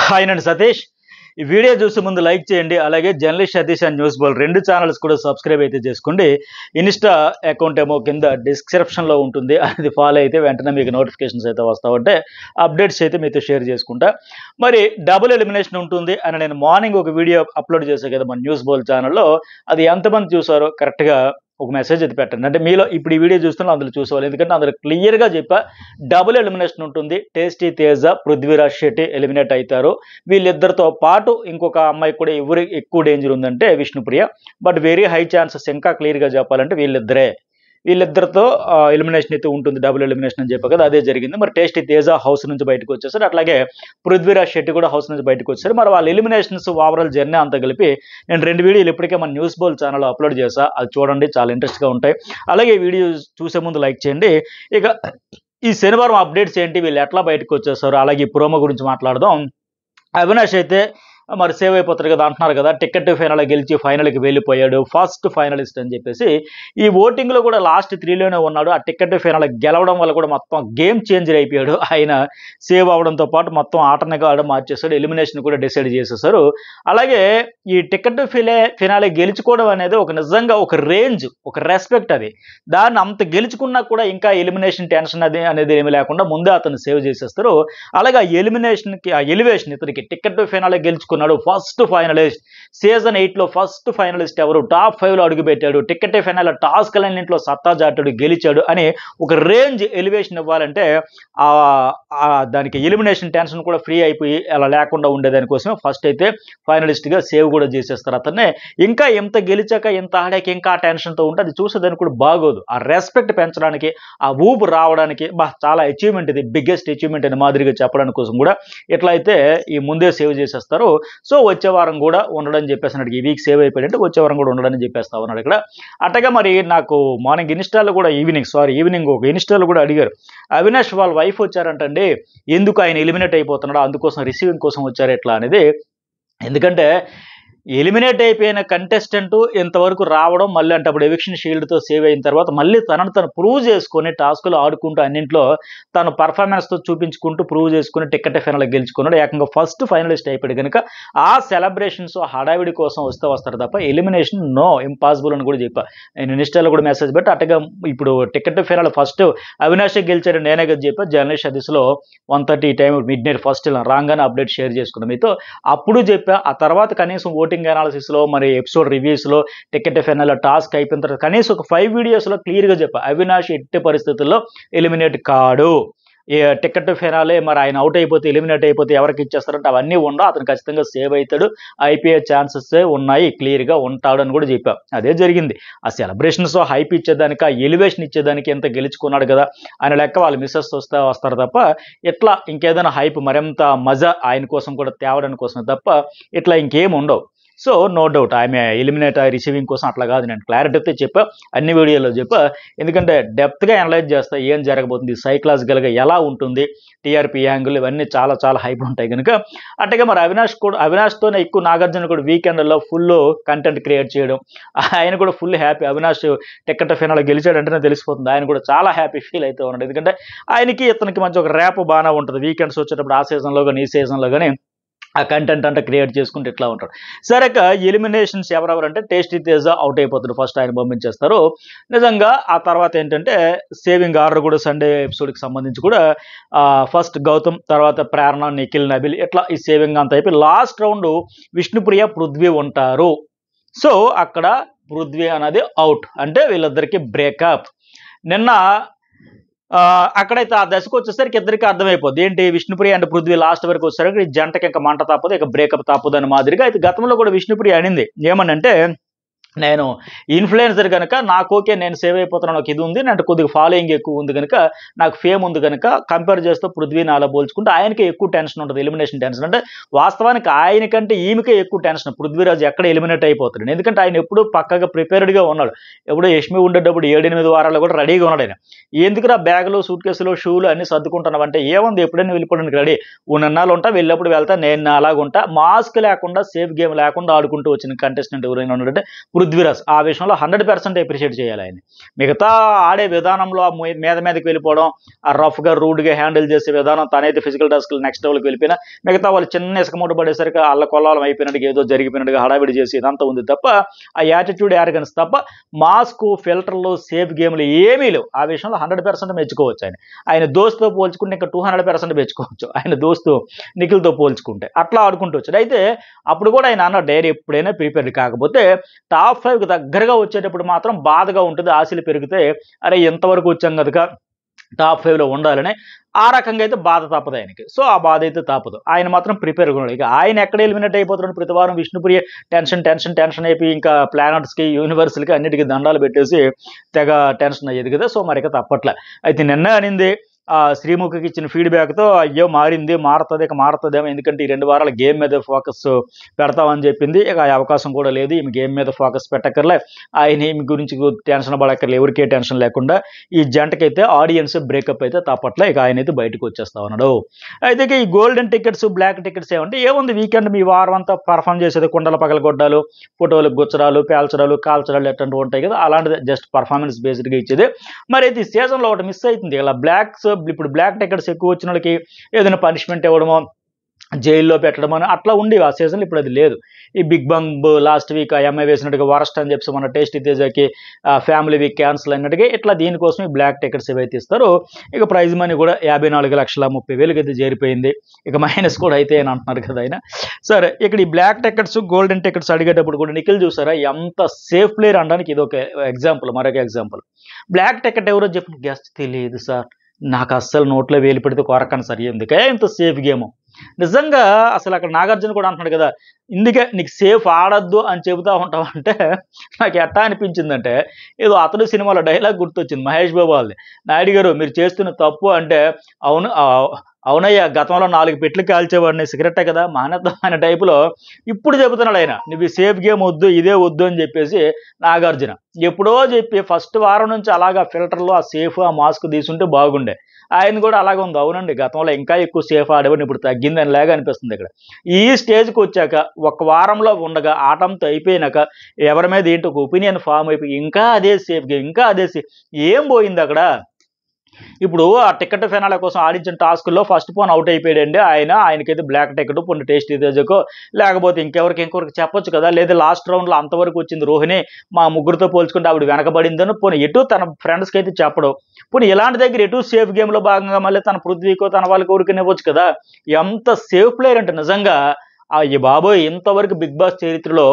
Hi నేను సతీష్. ఈ video చూసే ముందు లైక్ చేయండి. అలాగే journalist Satish and news ball రెండు ఛానల్స్ కూడా సబ్స్క్రైబ్ అయితే చేసుకోండి. ఇన్స్టా అకౌంట్ ఏమో కింద డిస్క్రిప్షన్లో ఉంటుంది, అది ఫాలో అయితే వెంటనే మీకు నోటిఫికేషన్స్ అయితే వస్తూ ఉంటాయి. అప్డేట్స్ అయితే మీతో షేర్ చేసుకుంటా. మరి డబుల్ ఎలిమినేషన్ ఉంటుంది అని నేను మార్నింగ్ ఒక వీడియో అప్లోడ్ చేశాను కదా మన న్యూస్ బాల్ ఛానల్లో. అది ఎంతమంది చూసారో కరెక్ట్గా ఒక మెసేజ్ అయితే పెట్టండి. అంటే మీలో ఇప్పుడు ఈ వీడియో చూస్తున్నా అందులో చూసుకోవాలి, ఎందుకంటే అందులో క్లియర్గా చెప్పా డబుల్ ఎలిమినేషన్ ఉంటుంది. టేస్టీ తేజ, పృథ్వీరాజ్ శెట్టి ఎలిమినేట్ అవుతారు. వీళ్ళిద్దరితో పాటు ఇంకొక అమ్మాయి కూడా ఎవరు ఎక్కువ డేంజర్ ఉందంటే Vishnupriya. But very high chances, ఇంకా క్లియర్గా చెప్పాలంటే వీళ్ళిద్దరితో ఎలిమినేషన్ అయితే ఉంటుంది, డబుల్ ఎలిమినేషన్ అని చెప్పా కదా, అదే జరిగింది. మరి టేస్టీ తేజ హౌస్ నుంచి బయటకు వచ్చేసారు, అట్లాగే పృథ్వీరాజ్ శెట్టి కూడా హౌస్ నుంచి బయటకు వచ్చారు. మరి వాళ్ళ ఎలిమినేషన్స్ ఓవరాల్ జర్నీ అంతా కలిపి నేను 2 వీడియోలు ఇప్పటికే మన న్యూస్ బాల్ ఛానల్లో అప్లోడ్ చేశా, అది చూడండి, చాలా ఇంట్రెస్ట్గా ఉంటాయి. అలాగే ఈ వీడియో చూసే ముందు లైక్ చేయండి. ఇక ఈ శనివారం అప్డేట్స్ ఏంటి, వీళ్ళు ఎట్లా బయటకు వచ్చేసారు, అలాగే ఈ ప్రోమో గురించి మాట్లాడదాం. అవినాష్ అయితే మరి సేవ్ అయిపోతారు కదా అంటున్నారు కదా, టికెట్ ఫైనల్ గెలిచి ఫైనల్కి వెళ్ళిపోయాడు, ఫస్ట్ ఫైనలిస్ట్ అని చెప్పేసి. ఈ ఓటింగ్లో కూడా లాస్ట్ 3లోనే ఉన్నాడు. ఆ టికెట్ ఫైనల్ గెలవడం వల్ల కూడా మొత్తం గేమ్ చేంజర్ అయిపోయాడు. ఆయన సేవ్ అవడంతో పాటు మొత్తం ఆటనే మార్చేశాడు, ఎలిమినేషన్ కూడా డిసైడ్ చేసేసారు. అలాగే ఈ టికెట్ ఫినాలే గెలుచుకోవడం అనేది ఒక నిజంగా ఒక రేంజ్, ఒక రెస్పెక్ట్. అది దాన్ని అంత గెలుచుకున్నా కూడా ఇంకా ఎలిమినేషన్ టెన్షన్ అనేది ఏమి లేకుండా ముందే అతను సేవ్ చేసేస్తారు. అలాగే ఆ ఎలివేషన్ ఇతనికి టికెట్ ఫైనలే గెలుచుకున్నాడు, ఫస్ట్ ఫైనలిస్ట్. సీజన్ 8లో ఫస్ట్ ఫైనలిస్ట్ ఎవరు, టాప్ 5లో అడుగుపెట్టాడు, టికెట్ ఫైనల్ టాస్క్ లైన్లో సత్తా చాటాడు, గెలిచాడు అని ఒక రేంజ్ ఎలివేషన్ ఇవ్వాలంటే దానికి ఎలిమినేషన్ టెన్షన్ కూడా ఫ్రీ అయిపోయి అలా లేకుండా ఉండేదానికోసమే ఫస్ట్ అయితే ఫైనలిస్ట్గా సేవ్ కూడా చేసేస్తారు అతన్నే. ఇంకా ఎంత గెలిచాక ఎంత ఆడాక ఇంకా టెన్షన్తో ఉంటే అది చూసేదానికి కూడా బాగోదు. ఆ రెస్పెక్ట్ పెంచడానికి, ఆ ఊపు రావడానికి చాలా అచీవ్మెంట్, ఇది బిగ్గెస్ట్ అచీవ్మెంట్ అని మాదిరిగా చెప్పడానికి కోసం కూడా ఇట్లా అయితే ఈ ముందే సేవ్ చేసేస్తారు. సో వచ్చే వారం కూడా ఉండడని చెప్పేసి అన్నాడు. ఈ వీక్ సేవ్ అయిపోయాడంటే వచ్చే వారం కూడా ఉండడని చెప్పేస్తా ఉన్నాడు ఇక్కడ. అట్టగా మరి నాకు మార్నింగ్ ఇన్స్టాలో కూడా ఈవినింగ్ ఒక ఇన్స్టాలో కూడా అడిగారు, అవినాష్ వాళ్ళ వైఫ్ వచ్చారంటండి, ఎందుకు ఆయన ఎలిమినేట్ అయిపోతున్నాడు, అందుకోసం రిసీవింగ్ కోసం వచ్చారు ఎట్లా అనేది. ఎందుకంటే ఎలిమినేట్ అయిపోయిన కంటెస్టెంట్ ఇంతవరకు రావడం, మళ్ళీ అంటే అప్పుడు ఎవిక్షన్ షీల్డ్తో సేవ్ అయిన తర్వాత మళ్ళీ తనను తను ప్రూవ్ చేసుకొని టాస్కులు ఆడుకుంటూ అన్నింట్లో తను పర్ఫార్మెన్స్తో చూపించుకుంటూ ప్రూవ్ చేసుకుని టికెట్ ఫైనల్ గెలుచుకున్నాడు. ఏకంగా ఫస్ట్ ఫైనలిస్ట్ అయిపోయాడు కనుక ఆ సెలబ్రేషన్స్ హడావిడి కోసం వస్తారు తప్ప ఎలిమినేషన్ నో, ఇంపాసిబుల్ అని కూడా చెప్పా. నేను ఇన్స్టాలో కూడా మెసేజ్ పెట్టి అట్టగా ఇప్పుడు టికెట్ ఫైనల్ ఫస్ట్ అవినాష్ గెలిచాడు నేనే కదా చెప్పా. జర్నలిస్ట్ దిశలో 1:30 టైం మిడ్నైట్ ఫస్ట్ రాగానే అప్డేట్ షేర్ చేసుకున్నాం మీతో. అప్పుడు చెప్పా, ఆ తర్వాత కనీసం ఓటింగ్ అనాలిసిస్లో మరి ఎపిసోడ్ రివ్యూస్లో టికెట్ ఫైనల్ టాస్క్ అయిపోయిన తర్వాత కనీసం ఒక 5 వీడియోస్లో క్లియర్గా చెప్పా, అవినాష్ ఎట్టి పరిస్థితుల్లో ఎలిమినేట్ కాడు. టికెట్ ఫైనాలే మరి ఆయన అవుట్ అయిపోతే ఎలిమినేట్ అయిపోతే ఎవరికి ఇచ్చేస్తారంటే అవన్నీ ఉండవు, అతను ఖచ్చితంగా సేవ్ అవుతాడు, అయిపోయే ఛాన్సెస్ ఉన్నాయి, క్లియర్గా ఉంటాడు అని కూడా చెప్పాం. అదే జరిగింది. ఆ సెలబ్రేషన్స్ హైప్ ఇచ్చేదానికి, ఆ ఎలివేషన్ ఇచ్చేదానికి ఎంత గెలుచుకున్నాడు కదా ఆయన లెక్క వాళ్ళు మిస్సెస్ వస్తారు తప్ప ఇట్లా ఇంకేదైనా హైప్ మరింత మజా ఆయన కోసం కూడా తేవడానికి కోసమే తప్ప ఇట్లా ఇంకేం ఉండవు. సో నో డౌట్ ఆమె ఎలిమినేట్ రిసీవింగ్ కోసం అట్లా కాదు, నేను క్లారిటీతో చెప్పా, అన్ని వీడియోలో చెప్పా. ఎందుకంటే డెప్త్గా అనలైజ్ చేస్తా ఏం జరగబోతుంది, సైకలాజికల్గా ఎలా ఉంటుంది, టీఆర్పీ యాంగిల్ ఇవన్నీ చాలా చాలా హైప్ ఉంటాయి కనుక. అట్టగా మరి అవినాష్తోనే ఎక్కువ నాగార్జున కూడా వీకెండ్లో ఫుల్ కంటెంట్ క్రియేట్ చేయడం, ఆయన కూడా full happy. Avinash ticket final గెలిచాడంటేనే తెలిసిపోతుంది, ఆయన కూడా చాలా హ్యాపీ ఫీల్ అవుతూ ఉన్నాడు. ఎందుకంటే ఆయనకి ఇతనికి మంచి ఒక ర్యాప్ బాగానే ఉంటుంది. వీకెండ్స్ వచ్చేటప్పుడు ఆ సీజన్లో కానీ ఈ సీజన్లో కానీ ఆ కంటెంట్ అంటే క్రియేట్ చేసుకుంటే ఇట్లా ఉంటాడు. సరే ఎలిమినేషన్స్ ఎవరెవరంటే టేస్టీ తేజ అవుట్ అయిపోతాడు, ఫస్ట్ ఆయన పంపించేస్తారు. నిజంగా ఆ తర్వాత ఏంటంటే సేవింగ్ ఆర్డర్ కూడా సండే ఎపిసోడ్కి సంబంధించి కూడా ఫస్ట్ గౌతమ్, తర్వాత ప్రేరణ, నిఖిల్, నబిల్, ఇట్లా ఈ సేవింగ్ అంతా అయిపోయి లాస్ట్ రౌండ్ విష్ణుప్రియ, పృథ్వీ ఉంటారు. సో అక్కడ పృథ్వీ అనేది అవుట్, అంటే వీళ్ళిద్దరికి బ్రేకప్. నిన్న అక్కడైతే ఆ దశకు వచ్చేసరికి ఇద్దరికి అర్థమైపోద్ది ఏంటి, విష్ణుప్రియ అండ్ పృథ్వీ లాస్ట్ వరకు వచ్చేసరికి ఈ జంటకి ఇంకా మంట తప్పదు, ఇక బ్రేకప్ తప్పదు అని మాదిరిగా. అయితే గతంలో కూడా విష్ణుప్రియ అనింది ఏమనంటే, నేను ఇన్ఫ్లుయెన్సర్ కనుక నాకు ఓకే, నేను సేవ్ అయిపోతున్నాను, నాకు ఇది ఉంది, అంటే కొద్దిగా ఫాలోయింగ్ ఎక్కువ ఉంది కనుక, నాకు ఫేమ్ ఉంది కనుక కంపేర్ చేస్తూ పృథ్వీని అలా పోల్చుకుంటే ఆయనకే ఎక్కువ టెన్షన్ ఉంటుంది, ఎలిమినేషన్ టెన్షన్. అంటే వాస్తవానికి ఆయనకంటే ఈమెకే ఎక్కువ టెన్షన్, పృథ్వీరాజ్ ఎక్కడ ఎలిమినేట్ అయిపోతాడు. ఎందుకంటే ఆయన ఎప్పుడు పక్కగా ప్రిపేర్డ్గా ఉన్నాడు, ఎప్పుడు యష్మి ఉండేటప్పుడు 7-8 వారాల్లో కూడా రెడీగా ఉన్నాడు. ఆయన ఎందుకురా బ్యాగులు, సూట్ కేసులు, షూలు అన్ని సర్దుకుంటున్నావు అంటే, ఏముంది ఎప్పుడైనా వెళ్ళిపోవడానికి రెడీ, ఉన్నన్నాళ్ళు ఉంటా, వెళ్ళినప్పుడు వెళ్తా, నేను అలాగుంటా. మాస్క్ లేకుండా సేఫ్ గేమ్ లేకుండా ఆడుకుంటూ వచ్చిన కంటెస్టెంట్ ఎవరైనా ఉన్నాడంటే పృథ్వీరాజ్ ఆ విషయంలో 100% అప్రిషియేట్ చేయాలి ఆయన. మిగతా ఆడే విధానంలో మీదకి వెళ్ళిపోవడం, ఆ రఫ్గా రూడ్గా హ్యాండిల్ చేసే విధానం, తనైతే ఫిజికల్ టాస్క్లు నెక్స్ట్ లెవెల్కి వెళ్ళిపోయినా మిగతా వాళ్ళు చిన్న ఇసుక మూట పడేసరికి అల్లకొల్లాలం అయిపోయినట్టుగా ఏదో జరిగిపోయినట్టుగా హడావిడి చేసి ఇదంతా ఉంది తప్ప, ఆ యాటిట్యూడ్ యారగన్స్ తప్ప మాస్కు ఫిల్టర్లు సేఫ్ గేమ్లు ఏమీ లేవు. ఆ విషయంలో 100% మెచ్చుకోవచ్చు ఆయన. ఆయన దోస్తుతో పోల్చుకుంటే ఇంకా 200% మెచ్చుకోవచ్చు ఆయన దోస్తు నిఖిల్తో పోల్చుకుంటే. అట్లా ఆడుకుంటూ వచ్చాడు. అయితే అప్పుడు కూడా ఆయన అన్న డైరీ ఎప్పుడైనా ప్రిపేర్డ్, కాకపోతే టాప్ 5కి దగ్గరగా వచ్చేటప్పుడు మాత్రం బాధగా ఉంటుంది. ఆశలు పెరిగితే అరే ఎంతవరకు వచ్చాం కనుక టాప్ 5లో ఉండాలని ఆ రకంగా అయితే బాధ తప్పదు ఆయనకి. సో ఆ బాధ అయితే తప్పదు. ఆయన మాత్రం ప్రిపేర్గా ఉన్నాడు. ఇక ఆయన ఎక్కడ ఎలిమినేట్ అయిపోతున్నాడు ప్రతి వారం విష్ణుప్రియ టెన్షన్ అయిపోయి ఇంకా ప్లానెట్స్కి యూనివర్స్కి అన్నిటికీ దండాలు పెట్టేసి తెగ టెన్షన్ అయ్యేది కదా. సో మరి ఇక తప్పట్లే. అయితే నిన్న అనింది శ్రీముఖికి ఇచ్చిన ఫీడ్బ్యాక్తో అయ్యో మారింది, ఇక మారుతుందేమో, ఎందుకంటే ఈ 2 వారాల గేమ్ మీద ఫోకస్ పెడతామని చెప్పింది. ఇక ఆ అవకాశం కూడా లేదు. ఈమె గేమ్ మీద ఫోకస్ పెట్టక్కర్లే, ఆయన ఈమె గురించి టెన్షన్ పడక్కర్లే, ఎవరికే టెన్షన్ లేకుండా ఈ జంటకైతే ఆడియన్స్ బ్రేకప్ అయితే తప్పట్లే. ఇక ఆయన అయితే బయటకు వచ్చేస్తా ఉన్నాడు. అయితే ఈ గోల్డెన్ టికెట్స్ బ్లాక్ టికెట్స్ ఏముంది, వీకెండ్ మీ వారం అంతా పర్ఫామ్ చేసేది కుండల పగలగొడ్డాలు, ఫోటోలు గుచ్చరాలు, పేల్చడాలు, కాల్చడాలు ఎట్లాంటివి ఉంటాయి కదా, అలాంటిది జస్ట్ పర్ఫార్మెన్స్ బేస్డ్గా ఇచ్చేది. మరి అయితే ఈ సీజన్లో ఒకటి మిస్ అవుతుంది. ఇలా ఇప్పుడు బ్లాక్ టికెట్స్ ఎక్కువ వచ్చిన వాళ్ళకి ఏదైనా పనిష్మెంట్ ఇవ్వడమో, జైల్లో పెట్టడం అని అట్లా ఉండేవి ఆ సీజన్లో. ఇప్పుడు అది లేదు. ఈ బిగ్ బంగ్ లాస్ట్ వీక్ ఆ అమ్మాయి వేసినట్టుగా వరస్ట్ అని చెప్పి మన టేస్టీ తేజకి ఫ్యామిలీ వీక్ క్యాన్సిల్ అయినట్టుగా ఇట్లా దీనికోసం ఈ బ్లాక్ టికెట్స్ ఏవైతే ఇస్తారో, ఇక ప్రైజ్ మనీ కూడా 54,30,000 అయితే చేరిపోయింది. ఇక మైనస్ కూడా అయితే అని అంటున్నారు కదా ఆయన. సరే, ఇక్కడ ఈ బ్లాక్ టికెట్స్ గోల్డెన్ టికెట్స్ అడిగేటప్పుడు కూడా నిఖిల్ చూసారా ఎంత సేఫ్ ప్లేయర్ అనడానికి ఇది ఒక ఎగ్జాంపుల్, మరొక ఎగ్జాంపుల్. బ్లాక్ టికెట్ ఎవరో చెప్పిన గెస్ట్ తెలియదు సార్, నాకు అస్సలు నోట్లో వేలు పెడితే కొరకను సార్, ఎందుకే ఇంత సేఫ్ గేమ్. నిజంగా అసలు అక్కడ నాగార్జున కూడా అంటున్నాడు కదా, ఇందుకే నీకు సేఫ్ ఆడద్దు అని చెబుతా ఉంటావు అంటే నాకు ఎట్టా అనిపించిందంటే ఏదో అతడు సినిమాలో డైలాగ్ గుర్తొచ్చింది మహేష్ బాబు వాళ్ళది. నాయుడు గారు మీరు చేస్తున్న తప్పు అంటే అవునయ్యా గతంలో 4 పెట్లు కాల్చేవాడిని, సిగరెట్టే కదా మానేద్దాం అనే టైపులో ఇప్పుడు చెబుతున్నాడు ఆయన, నువ్వు సేఫ్ గేమ్ వద్దు, ఇదే వద్దు అని చెప్పేసి నాగార్జున ఎప్పుడో చెప్పి ఫస్ట్ వారం నుంచి అలాగా ఫిల్టర్లు ఆ సేఫ్ ఆ మాస్క్ తీసుంటే బాగుండే. ఆయన కూడా అలాగే ఉంది. అవునండి గతంలో ఇంకా ఎక్కువ సేఫ్ ఆడేవాడిని, ఇప్పుడు తగ్గిందని లాగా అనిపిస్తుంది. ఇక్కడ ఈ స్టేజ్కి వచ్చాక ఒక వారంలో ఉండగా ఆటంతో అయిపోయినాక ఎవరి మీద ఏంటి ఒక ఒపీనియన్ ఫామ్ అయిపోయి ఇంకా అదే సేఫ్ గేమ్, ఇంకా అదే సేఫ్, ఏం పోయింది అక్కడ. ఇప్పుడు ఆ టికెట్ ఫైనాల కోసం ఆడించిన టాస్కుల్లో ఫస్ట్ పోన్ అవుట్ అయిపోయాడండి ఆయనకైతే బ్లాక్ టికెట్ పొన్ను టేస్ట్ తేజకో లేకపోతే ఇంకెవరికి చెప్పొచ్చు కదా. లేదా లాస్ట్ రౌండ్లో అంతవరకు వచ్చింది రోహిణి, మా ముగ్గురితో పోల్చుకుంటే ఆవిడ వెనకబడిందని పోనీ ఎటు తన ఫ్రెండ్స్కి అయితే చెప్పడం, పోనీ ఇలాంటి దగ్గర ఎటు సేఫ్ గేమ్లో భాగంగా మళ్ళీ తన పృథ్వీకో తన వాళ్ళకి ఊరికనే ఇవ్వచ్చు కదా. ఎంత సేఫ్ ప్లేయర్ అంటే నిజంగా ఈ బాబోయ్ ఇంతవరకు బిగ్ బాస్ చరిత్రలో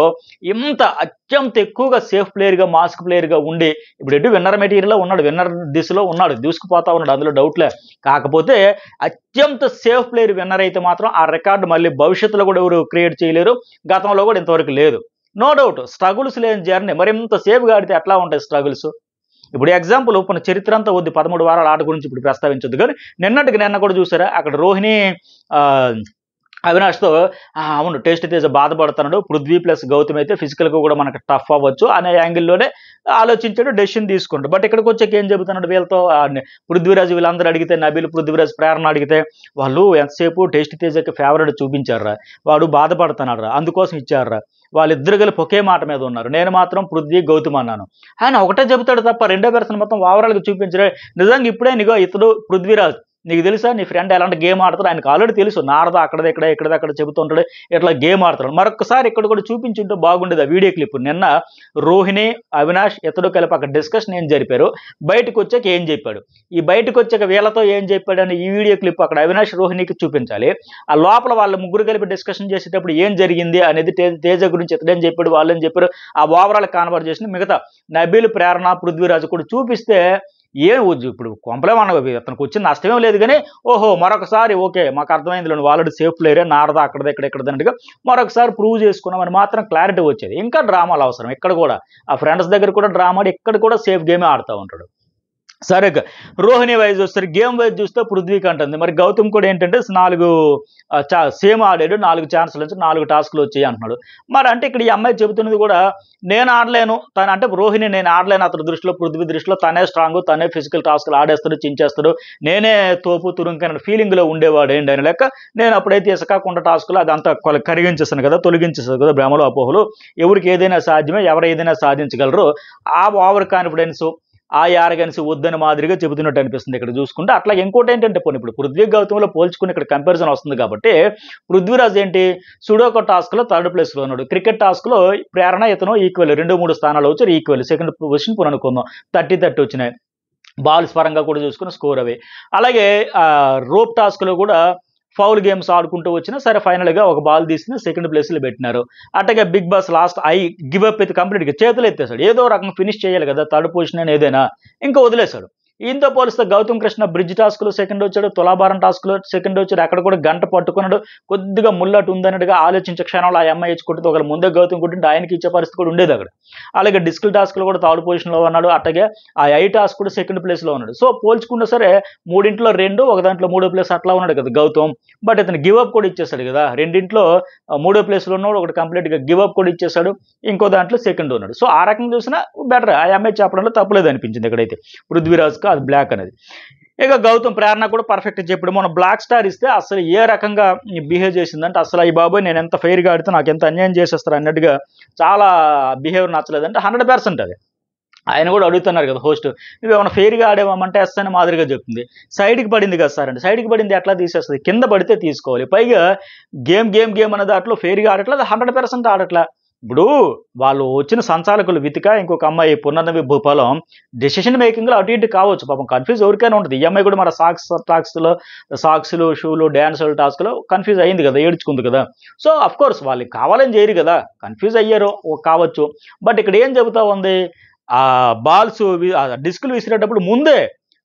ఇంత అత్యంత ఎక్కువగా సేఫ్ ప్లేయర్గా మాస్క్ ప్లేయర్గా ఉండి ఇప్పుడు ఎటు విన్నర్ మెటీరియల్లో ఉన్నాడు, విన్నర్ దిశలో ఉన్నాడు, దూసుకుపోతా ఉన్నాడు, అందులో డౌట్లే. కాకపోతే అత్యంత సేఫ్ ప్లేయర్ విన్నర్ అయితే మాత్రం ఆ రికార్డు మళ్ళీ భవిష్యత్తులో కూడా ఎవరు క్రియేట్ చేయలేరు, గతంలో కూడా ఇంతవరకు లేదు. నో డౌట్ స్ట్రగుల్స్ లేని జర్నీ, మరి ఇంత సేఫ్గా ఆడితే ఎట్లా ఉంటాయి స్ట్రగుల్స్. ఇప్పుడు ఎగ్జాంపుల్ మన చరిత్ర అంతా వద్దు, 13 వారాల ఆట గురించి ఇప్పుడు ప్రస్తావించొద్దు, కానీ నిన్న కూడా చూసారా అక్కడ రోహిణి అవినాష్తో అవును టేస్ట్ తేజ బాధపడుతున్నాడు, పృథ్వీ ప్లస్ గౌతమ్ అయితే ఫిజికల్గా కూడా మనకు టఫ్ అవ్వచ్చు అనే యాంగిల్లోనే ఆలోచించాడు, డెసిషన్ తీసుకుంటాడు. బట్ ఇక్కడికి వచ్చాక ఏం చెబుతున్నాడు, వీళ్ళతో పృథ్వీరాజ్ వీళ్ళందరూ అడిగితే, నబీల్ పృథ్వీరాజ్ ప్రేరణ అడిగితే వాళ్ళు ఎంతసేపు టేస్ట్ తేజకి ఫేవరెట్ చూపించారా, వాడు బాధపడుతున్నాడు రా అందుకోసం ఇచ్చారా, వాళ్ళిద్దరు కలిపి ఒకే మాట మీద ఉన్నారు, నేను మాత్రం పృథ్వీ గౌతమ్ అన్నాను. ఆయన ఒకటే చెబుతాడు తప్ప రెండో పర్సన్ మొత్తం ఓవరాల్గా చూపించడే. నిజంగా ఇప్పుడే నీగో ఇతడు పృథ్వీరాజ్ నీకు తెలుసా నీ ఫ్రెండ్ ఎలాంటి గేమ్ ఆడతాడు ఆయనకు ఆల్రెడీ తెలుసు, నారద ఇక్కడది అక్కడ చెబుతుంటాడు, ఇట్లా గేమ్ ఆడతాడు. మరొకసారి ఇక్కడ కూడా చూపించుంటే బాగుండేది ఆ వీడియో క్లిప్. నిన్న రోహిణి అవినాష్ ఇతడు కలిపి అక్కడ డిస్కషన్ ఏం జరిపారు, బయటకు వచ్చాక ఏం చెప్పాడు, ఈ బయటకు వచ్చాక వీళ్ళతో ఏం చెప్పాడు అని ఈ వీడియో క్లిప్ అక్కడ అవినాష్ రోహిణికి చూపించాలి. ఆ లోపల వాళ్ళ ముగ్గురు కలిపి డిస్కషన్ చేసేటప్పుడు ఏం జరిగింది అనేది తేజ గురించి ఇతడేం చెప్పాడు వాళ్ళని చెప్పారు, ఆ ఓవరాల్ కాన్వర్జేషన్ మిగతా నబీల్ ప్రేరణ పృథ్వీరాజు కూడా చూపిస్తే ఏం ఇప్పుడు కొంపలేమన్నా అతనికి వచ్చిన నష్టమేం లేదు. కానీ ఓహో మరొకసారి ఓకే మాకు అర్థమైంది నువ్వు ఆల్రెడీ సేఫ్ ప్లేయరే, నారద ఇక్కడదన్నట్టుగా మరొకసారి ప్రూవ్ చేసుకున్నామని మాత్రం క్లారిటీ వచ్చేది. ఇంకా డ్రామాలు అవసరం ఇక్కడ కూడా, ఆ ఫ్రెండ్స్ దగ్గర కూడా డ్రామా ఆడి ఇక్కడ కూడా సేఫ్ గేమే ఆడుతూ ఉంటాడు. సరే రోహిణి వైజ్ వస్తారు, గేమ్ వైజ్ చూస్తే పృథ్వీకి అంటుంది. మరి గౌతమ్ కూడా ఏంటంటే 4 సేమ్ ఆడాడు, 4 ఛాన్సులు వచ్చి 4 టాస్క్లు వచ్చాయి అంటున్నాడు. మరి అంటే ఇక్కడ ఈ అమ్మాయి చెబుతున్నది కూడా నేను ఆడలేను, తను అంటే రోహిణి నేను ఆడలేను అతని దృష్టిలో, పృథ్వీ దృష్టిలో తనే స్ట్రాంగ్, తనే ఫిజికల్ టాస్క్లు ఆడేస్తాడు, చించేస్తాడు, నేనే తోపు తురుంకైన ఫీలింగ్లో ఉండేవాడు ఏంటి అని లెక్క. నేను అప్పుడైతే ఇసకాకుండా టాస్క్లు అదంతా కరిగించేస్తాను కదా, తొలగించేస్తాను కదా భ్రమలు అపోహలు. ఎవరికి ఏదైనా సాధ్యమే, ఎవరు ఏదైనా సాధించగలరు. ఆ ఓవర్ కాన్ఫిడెన్స్, ఆ యారగెన్స్ వద్దని మాదిరిగా చెబుతున్నట్టు అనిపిస్తుంది ఇక్కడ చూసుకుంటే. అట్లా ఇంకోటి ఏంటంటే పోనీ ఇప్పుడు పృథ్వీ గౌతమ్లో పోల్చుకుని ఇక్కడ కంపారిజన్ వస్తుంది కాబట్టి పృథ్వీరాజ్ ఏంటి సుడోకో టాస్క్లో 3rd ప్లేస్లో ఉన్నాడు, క్రికెట్ టాస్క్లో ప్రేరణ ఇతను ఈక్వల్ 2-3 స్థానాలు వచ్చారు, ఈక్వల్ 2nd పొజిషన్ పోనీ అనుకుందాం, 30 వచ్చినాయి. బాల్స్ పరంగా కూడా చూసుకుని స్కోర్ అవి. అలాగే రోప్ టాస్క్లో కూడా ఫౌల్ గేమ్స్ ఆడుకుంటూ వచ్చినా సరే ఫైనల్గా ఒక బాల్ తీసుకుని 2nd ప్లేస్లో పెట్టినారు. అట్టగా Bigg Boss last give up అయితే కంప్లీట్గా చేతులు ఎత్తేసాడు, ఏదో రకంగా ఫినిష్ చేయాలి కదా 3rd పొజిషన్ అని ఏదైనా, ఇంకా వదిలేశాడు. ఈయనతో పోలిస్తే గౌతమ్ కృష్ణ బ్రిడ్జ్ టాస్క్లో 2nd వచ్చాడు, తులాభారం టాస్క్లో 2nd వచ్చాడు, అక్కడ కూడా గంట పట్టుకున్నాడు, కొద్దిగా ముల్లటు ఉందన్నట్టుగా ఆలోచించే క్షణంలో ఆ అమ్మాయి ఇచ్చుకుంటుంది, ఒకవేళ ముందే గౌతమ్ కొట్టింటే ఆయనకి ఇచ్చే పరిస్థితి కూడా ఉండేది అక్కడ. అలాగే డిస్కిల్ టాస్క్లో కూడా 3rd పొజిషన్లో ఉన్నాడు, అట్టగే ఆ ఐ టాస్క్ కూడా 2nd ప్లేస్లో ఉన్నాడు. సో పోల్చుకున్నా సరే 3 ఒక దాంట్లో 3వ ప్లేస్ అట్లా ఉన్నాడు కదా గౌతమ్. బట్ ఇతను గివ్ అప్ కూడా ఇచ్చేసాడు కదా, 2 3వ ప్లేస్లో ఉన్నాడు, ఒకటి కంప్లీట్గా గివ్ అప్ కూడా ఇచ్చేసాడు, ఇంకో దాంట్లో 2nd ఉన్నాడు. సో ఆ రకంగా చూసినా బెటర్, ఆ అమ్మాయి చెప్పడంలో తప్పలేదు అనిపించింది ఇక్కడైతే పృథ్వీరాజ్ అది బ్లాక్ అనేది. ఇక గౌతమ్ ప్రేరణ కూడా పర్ఫెక్ట్ చెప్పాడు. మనం బ్లాక్ స్టార్ ఇస్తే అసలు ఏ రకంగా బిహేవ్ చేసిందంటే అసలు ఈ బాబోయ్ నేను ఎంత ఫెయిర్గా ఆడితే నాకు ఎంత అన్యాయం చేసేస్తారు అన్నట్టుగా చాలా బిహేవియర్ నచ్చలేదంటే 100% అది. ఆయన కూడా అడుగుతున్నారు కదా హోస్ట్, నువ్వేమైనా ఫెయిర్గా ఆడేవామంటే ఎస్ అని మాదిరిగా చెప్తుంది. సైడ్కి పడింది కదా సార్ అంటే, సైడ్కి పడింది ఎట్లా తీసేస్తుంది, కింద పడితే తీసుకోవాలి. పైగా గేమ్ అనే దాంట్లో ఫెయిర్గా ఆడట్లేదు, 100% ఆడట్లా. ఇప్పుడు వాళ్ళు వచ్చిన సంచాలకులు వితిక, ఇంకొక అమ్మాయి పునర్నవి భూపాలం డెసిషన్ మేకింగ్లో అటు ఇటు కావచ్చు, పాపం కన్ఫ్యూజ్ ఎవరికైనా ఉంటుంది. ఈ అమ్మాయి కూడా మన సాక్స్లు షూలు డ్యాన్సులు టాస్క్లో కన్ఫ్యూజ్ అయ్యింది కదా, ఏడ్చుకుంది కదా. సో అఫ్ కోర్స్ వాళ్ళు కావాలని చేయరు కదా, కన్ఫ్యూజ్ అయ్యారు కావచ్చు. బట్ ఇక్కడ ఏం చెబుతా ఉంది, ఆ బాల్స్ డిస్కులు విసిరేటప్పుడు ముందే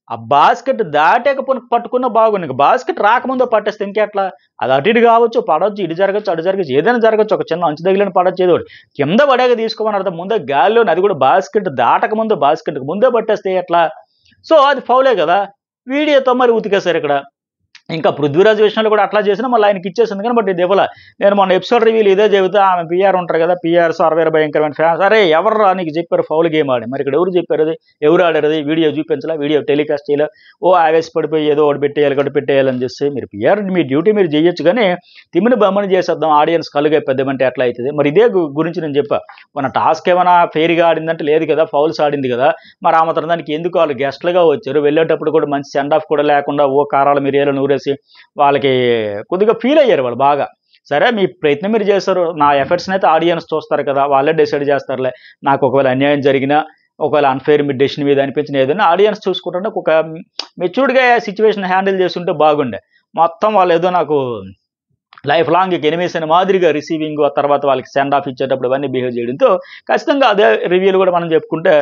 ఆ బాస్కెట్ దాటకపోయి పట్టుకున్న బాగుంది, బాస్కెట్ రాకముందే పట్టేస్తే ఇంకెట్లా, అది అటు ఇటు కావచ్చు, పడవచ్చు, ఇటు జరగచ్చు, అటు జరగచ్చు, ఏదైనా జరగచ్చు, ఒక చిన్న అంచు తగిలిన పడవచ్చు, ఏదో కింద పడేగా తీసుకోమని అర్థం. ముందే గాలిలోని అది కూడా బాస్కెట్ దాటకముందు బాస్కెట్కి ముందే పట్టేస్తే ఎట్లా. సో అది ఫౌలే కదా, వీడియోతో మరి ఉతికేశారు ఇక్కడ. ఇంకా పృథ్వీరాజ్ విషయంలో కూడా అట్లా చేసినా మళ్ళీ ఆయనకి ఇచ్చేసింది కానీ, బట్ ఇది ఇవ్వాల. నేను మొన్న ఎపిసోడ్ రివ్యూలు ఇదే చెబుతా, ఆమె పిఆర్ ఉంటారు కదా, పిఆర్స్ 60 భయంకరమైన ఫ్యాన్స్, అరే ఎవరు నీకు చెప్పారు ఫౌల్ గేమ్ ఆడి, మరి ఇక్కడ ఎవరు చెప్పారు, అది ఎవరు ఆడారు, వీడియో చూపించాలా, వీడియో టెలికాస్ట్ చేయాలి, ఆవేశపడిపోయి ఏదో ఒకటి పెట్టేయాలని చేస్తే మీరు పిఆర్ మీ డ్యూటీ మీరు చేయొచ్చు, కానీ తిమ్మిని బమ్మని చేసేద్దాం ఆడియన్స్ కలుగా పెద్దమంటే ఎట్లా అవుతుంది. మరి ఇదే గురించి నేను చెప్పా, మన టాస్క్ ఏమైనా ఫెయిర్గా ఆడిందంటే లేదు కదా, ఫౌల్స్ ఆడింది కదా, మరి ఆ మాత్రం దానికి ఎందుకు వాళ్ళు గెస్ట్లుగా వచ్చారు, వెళ్ళేటప్పుడు కూడా మంచి సెండ్ ఆఫ్ కూడా లేకుండా కారాల మిరియాలు నూరేసి వాళ్ళకి కొద్దిగా ఫీల్ అయ్యారు వాళ్ళు బాగా. సరే మీ ప్రయత్నం మీరు చేస్తారు, నా ఎఫర్ట్స్ని అయితే ఆడియన్స్ చూస్తారు కదా, వాళ్ళే డిసైడ్ చేస్తారులే, నాకు ఒకవేళ అన్యాయం జరిగినా ఒకవేళ అన్ఫెయిర్ మీ డెసిషన్ మీద అనిపించిన ఏదైనా ఆడియన్స్ చూసుకుంటుంటే ఒక మెచ్యూర్డ్గా సిచ్యువేషన్ హ్యాండిల్ చేస్తుంటే బాగుండే. మొత్తం వాళ్ళు ఏదో నాకు లైఫ్ లాంగ్ ఎనిమీస్ అని మాదిరిగా రిసీవింగ్, ఆ తర్వాత వాళ్ళకి సెండ్ ఆఫ్ ఇచ్చేటప్పుడు ఇవన్నీ బిహేవ్ చేయడంతో ఖచ్చితంగా అదే రివ్యూలు కూడా మనం చెప్పుకుంటే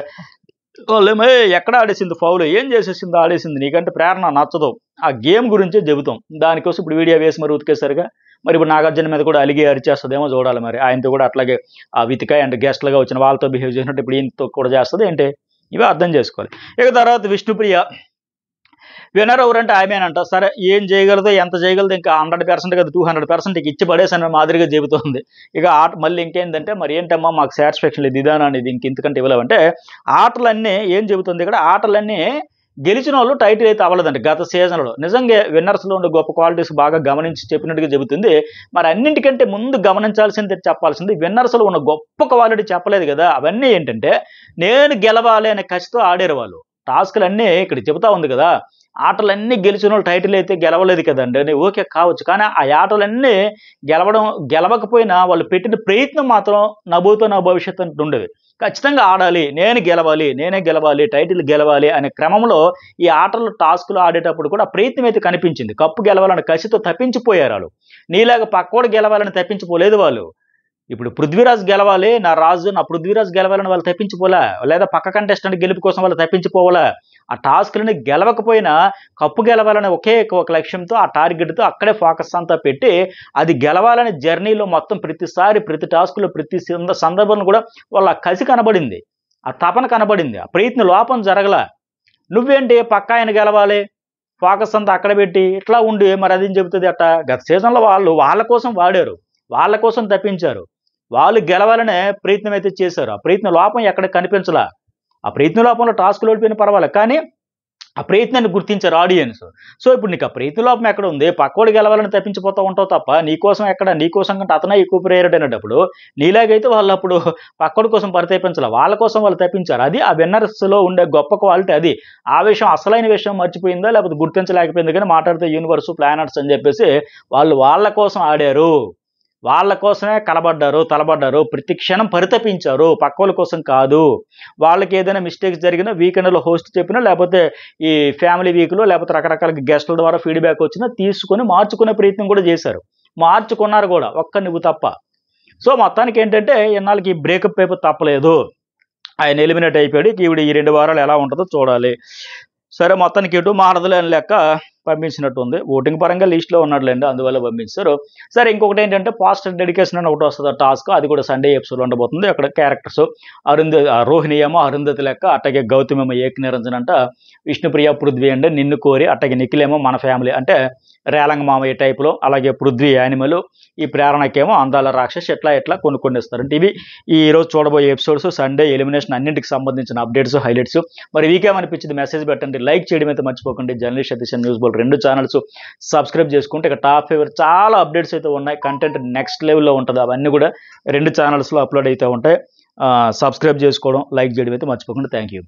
వాళ్ళేమో ఎక్కడ ఆడేసింది ఫౌల్, ఏం చేసేసింది ఆడేసింది, నీకంటే ప్రేరణ నచ్చదు, ఆ గేమ్ గురించే చెబుతాం. దానికోసం ఇప్పుడు వీడియో వేసి మరి ఉతికేసరిగా మరి ఇప్పుడు నాగార్జున మీద కూడా అలిగి అరిచేస్తుందేమో చూడాలి. మరి ఆయనతో కూడా అట్లాగే ఆ వితిక అండ్ గెస్ట్లుగా వచ్చిన వాళ్ళతో బిహేవ్ చేసినట్టు ఇప్పుడు ఈయనతో కూడా చేస్తుంది ఏంటి, ఇవి అర్థం చేసుకోవాలి. ఇక తర్వాత విష్ణుప్రియ విన్నర్ ఎవరంటే ఆమెనంట. సరే ఏం చేయగలదో ఎంత చేయగలదో ఇంకా 100% కదా 200% ఇచ్చి పడేసన్న మాదిరిగా చెబుతోంది. ఇక ఆట మళ్ళీ ఇంకేంటంటే మరి ఏంటమ్మా మాకు సాటిస్ఫాక్షన్ లేదు ఇదానా అనేది ఇంతకంటే ఇవ్వలేమంటే, ఆటలన్నీ ఏం చెబుతుంది ఇక్కడ, ఆటలన్నీ గెలిచిన వాళ్ళు టైటిల్ అయితే అవ్వలేదండి గత సీజన్లో. నిజంగా విన్నర్స్లో ఉండే గొప్ప క్వాలిటీస్ బాగా గమనించి చెప్పినట్టుగా చెబుతుంది. మరి అన్నింటికంటే ముందు గమనించాల్సింది చెప్పాల్సింది విన్నర్స్లో ఉన్న గొప్ప క్వాలిటీ చెప్పలేదు కదా. అవన్నీ ఏంటంటే నేను గెలవాలి అనే కసితో ఆడారు వాళ్ళు. టాస్కులన్నీ ఇక్కడ చెబుతా ఉంది కదా, ఆటలన్నీ గెలిచిన వాళ్ళు టైటిల్ అయితే గెలవలేదు కదండి, ఓకే కావచ్చు, కానీ ఆ ఆటలన్నీ గెలవకపోయినా వాళ్ళు పెట్టిన ప్రయత్నం మాత్రం నా భవిష్యత్తు అంటూ ఉండేది. ఖచ్చితంగా ఆడాలి, నేనే గెలవాలి, టైటిల్ గెలవాలి అనే క్రమంలో ఈ ఆటలు టాస్కులు ఆడేటప్పుడు కూడా ప్రయత్నం అయితే కనిపించింది. కప్పు గెలవాలని కసితో తప్పించిపోయారు వాళ్ళు. నీలాగా పక్కోడు గెలవాలని తప్పించిపోలేదు వాళ్ళు. ఇప్పుడు పృథ్వీరాజ్ గెలవాలి, నా పృథ్వీరాజ్ గెలవాలని వాళ్ళు తప్పించిపోలే, లేదా పక్క కంటెస్టెంట్ గెలుపు కోసం వాళ్ళు తప్పించిపోవాలా. ఆ టాస్క్లని గెలవకపోయినా కప్పు గెలవాలనే ఒక లక్ష్యంతో ఆ టార్గెట్తో అక్కడే ఫోకస్ అంతా పెట్టి అది గెలవాలనే జర్నీలో మొత్తం ప్రతిసారి ప్రతి టాస్క్లో ప్రతి సందర్భంలో కూడా వాళ్ళ కసి కనబడింది, ఆ తపన కనబడింది, ఆ ప్రయత్న లోపం జరగల. నువ్వేంటి పక్కా ఆయన గెలవాలి, ఫోకస్ అంతా అక్కడ పెట్టి ఇట్లా ఉండి మరి అది చెబుతుంది అట్ట. గత సీజన్లో వాళ్ళు వాళ్ళ కోసం వాడారు, వాళ్ళ కోసం తప్పించారు, వాళ్ళు గెలవాలనే ప్రయత్నం అయితే చేశారు. ఆ ప్రయత్న లోపం ఎక్కడ కనిపించలా. ఆ ప్రయత్న లోపంలో టాస్క్లు ఓడిపోయిన పర్వాలేదు, కానీ ఆ ప్రయత్నాన్ని గుర్తించారు ఆడియన్స్. సో ఇప్పుడు నీకు ఆ ప్రయత్న లోపం ఎక్కడ ఉంది? పక్కోడు గెలవాలని తప్పించిపోతూ ఉంటావు తప్ప నీకోసం ఎక్కడ? నీకోసం కంటే అతనే ఎక్కువ ప్రేయర్ అనేటప్పుడు నీలాగైతే వాళ్ళు అప్పుడు పక్కోడి కోసం పరితపించాలి, వాళ్ళ కోసం వాళ్ళు తప్పించారు. అది ఆ విన్నర్స్లో ఉండే గొప్ప క్వాలిటీ. అది ఆ విషయం అసలైన విషయం మర్చిపోయిందా లేకపోతే గుర్తించలేకపోయింది, కానీ మాట్లాడితే యూనివర్స్ ప్లానెట్స్ అని చెప్పేసి వాళ్ళు వాళ్ళ కోసం ఆడారు, వాళ్ళ కోసమే తలబడ్డారు, ప్రతి క్షణం పరితపించారు, పక్కోళ్ళ కోసం కాదు. వాళ్ళకి ఏదైనా మిస్టేక్స్ జరిగినా వీకెండ్లో హోస్ట్ చెప్పినా లేకపోతే ఈ ఫ్యామిలీ వీక్లో లేకపోతే రకరకాల గెస్టుల ద్వారా ఫీడ్బ్యాక్ వచ్చినా తీసుకొని మార్చుకునే ప్రయత్నం కూడా చేశారు, మార్చుకున్నారు కూడా, ఒక్క నువ్వు తప్ప. సో మొత్తానికి ఏంటంటే ఇన్నాళ్ళకి ఈ బ్రేకప్ పేపర్ తప్పలేదు, ఆయన ఎలిమినేట్ అయిపోయాడు. ఈవిడ ఈ 2 వారాలు ఎలా ఉంటుందో చూడాలి. సరే మొత్తానికి ఇటు మారదులే అని లెక్క పంపించినట్టు ఉంది. ఓటింగ్ పరంగా లిస్ట్లో ఉన్నాడులేండి, అందువల్ల పంపించారు. సరే ఇంకొకటి ఏంటంటే పాస్టర్ డెడికేషన్ అని ఒకటి వస్తుంది టాస్క్, అది కూడా సండే ఎపిసోడ్ ఉండబోతుంది. అక్కడ క్యారెక్టర్స్ రోహిణి ఏమో అరుంధతి లెక్క, అట్టగే గౌతమ్ ఏమో ఏక నిరంజన్ అంట, విష్ణుప్రియ పృథ్వీ అంటే నిన్ను కోరి, అట్టగే నిఖిల్ ఏమో మన ఫ్యామిలీ అంటే రేలంగ మామయ్య టైప్లో, అలాగే పృథ్వీ యానిమల్, ఈ ప్రేరణకేమో అందాల రాక్షస్, ఎట్లా కొన్ని ఇస్తారు. అంటే ఇవి ఈ రోజు చూడబోయే ఎపిసోడ్స్, సండే ఎలిమినేషన్ అన్నింటికి సంబంధించిన అప్డేట్స్, హైలైట్స్. మరి వీకేమనిపించింది మెసేజ్ పెట్టండి, లైక్ చేయడం అయితే మర్చిపోకండి. జర్నలిస్ట్ సతీష్ న్యూస్ బోల్ 2 ఛానల్స్ సబ్స్క్రైబ్ చేసుకుంటే ఇక టాప్ ఫేవర్ చాలా అప్డేట్స్ అయితే ఉన్నాయి, కంటెంట్ నెక్స్ట్ లెవెల్లో ఉంటుంది. అవన్నీ కూడా 2 ఛానల్స్లో అప్లోడ్ అయితే ఉంటాయి. సబ్స్క్రైబ్ చేసుకోవడం, లైక్ చేయడం అయితే మర్చిపోకండి. Thank you.